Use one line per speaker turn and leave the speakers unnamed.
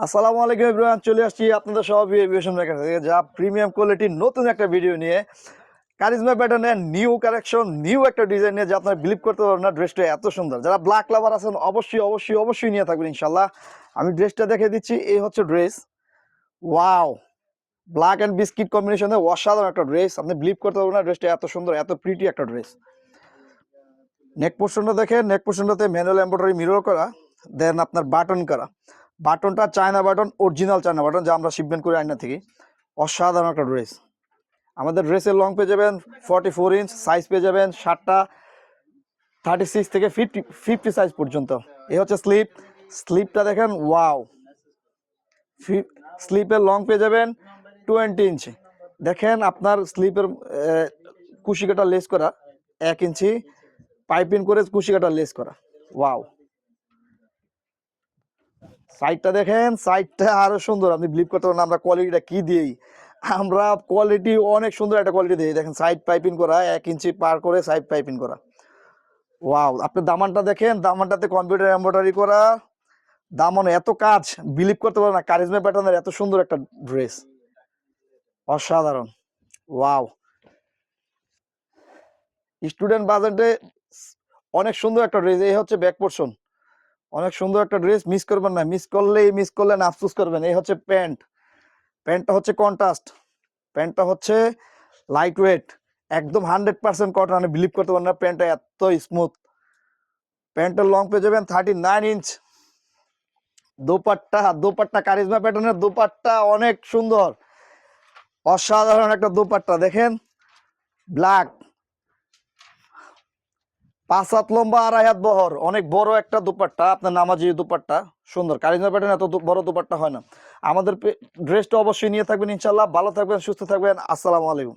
আসসালামু আলাইকুম এভরিওয়ান, চলে আসছি আপনাদের সবাই এভিয়েশন মেকার থেকে যা প্রিমিয়াম কোয়ালিটির নতুন একটা ভিডিও নিয়ে কারিজমা প্যাটার্নের নিউ কালেকশন, নিউ একটা ডিজাইন নিয়ে, যে আপনারা বিলিভ করতে পারবেন না ড্রেসটা এত সুন্দর। যারা ব্ল্যাক লাভার আছেন অবশ্যই অবশ্যই অবশ্যই নিয়ে থাকবেন ইনশাল্লাহ। আমি ড্রেসটা দেখে দিচ্ছি, এই হচ্ছে dress. Wow, black and biscuit কম্বিনেশনে অসাধারণ একটা ড্রেস। আপনি বিলিভ করতে পারবেন না ড্রেসটা এত সুন্দর, এত প্রিটি একটা ড্রেস। নেক পোর্শনটা দেখেন, নেক পোর্শনটাতে ম্যানুয়াল এমব্রয়ডারি মিরর করা, দেন আপনার বাটন করা। বাটনটা China button, original China button, যা আমরা শিপমেন্ট করে আইনা থেকে। অসাধারণ একটা ড্রেস। আমাদের ড্রেসের লং পেয়ে যাবেন 44 ইঞ্চ, সাইজ পেয়ে যাবেন শার্টটা 36 থেকে 50 সাইজ পর্যন্ত। এই হচ্ছে স্লিপ। স্লিপটা দেখেন, ওয়াও। স্লিপের লং পেয়ে যাবেন 20 ইঞ্চ। দেখেন আপনার স্লিপের কুশি কাটা লেস করা, 1 ইঞ্চি পাইপিং করে কুশি কাটা লেস করা। ওয়াও, সাইডটা দেখেন, সাইডটা আরো সুন্দর। আপনি বিলিভ করতে পারেন আমরা কোয়ালিটিটা কি দিই। আমরা কোয়ালিটি অনেক সুন্দর একটা কোয়ালিটি দিই। দেখেন সাইড পাইপিং করা, 1 ইঞ্চি পার করে সাইড পাইপিং করা। ওয়াও, আপনি দামানটা দেখেন, দামানটাতে কম্পিউটার এমব্রয়ডারি করা। দামনে এত কাজ, বিলিভ করতে পারেন না কারিজমা প্যাটার্নের এত সুন্দর একটা ড্রেস। অসাধারণ। ওয়াও, স্টুডেন্ট বাজেটে অনেক সুন্দর একটা ড্রেস। এই হচ্ছে ব্যাক পোর্শন, অনেক সুন্দর একটা ড্রেস। মিস করবেন না, মিস করলেন আফসোস করবেন। এই হচ্ছে প্যান্ট। প্যান্টটা হচ্ছে কন্ট্রাস্ট, প্যান্টটা হচ্ছে লাইট ওয়েট, একদম 100% কটন। আমি বিলিভ করতে পারেন না প্যান্টটা এত স্মুথ। প্যান্টের লং পেয়ে যাবেন 39 ইঞ্চ। দোপাট্টা, দোপাট্টা কারিজমা প্যাটার্নের দোপাট্টা অনেক সুন্দর, অসাধারণ একটা দোপাট্টা। দেখেন ব্ল্যাক, 5 হাত লম্বা, 2.5 হাত বহর, অনেক বড় একটা দোপাট্টা। আপনার নামাজি দোপাট্টা সুন্দর। কারিজমা প্যাটার্ন এত বড় দোপাট্টা হয় না। আমাদের ড্রেসটা অবশ্যই নিয়ে থাকবেন ইনশাল্লাহ। ভালো থাকবেন, সুস্থ থাকবেন। আসসালামু আলাইকুম।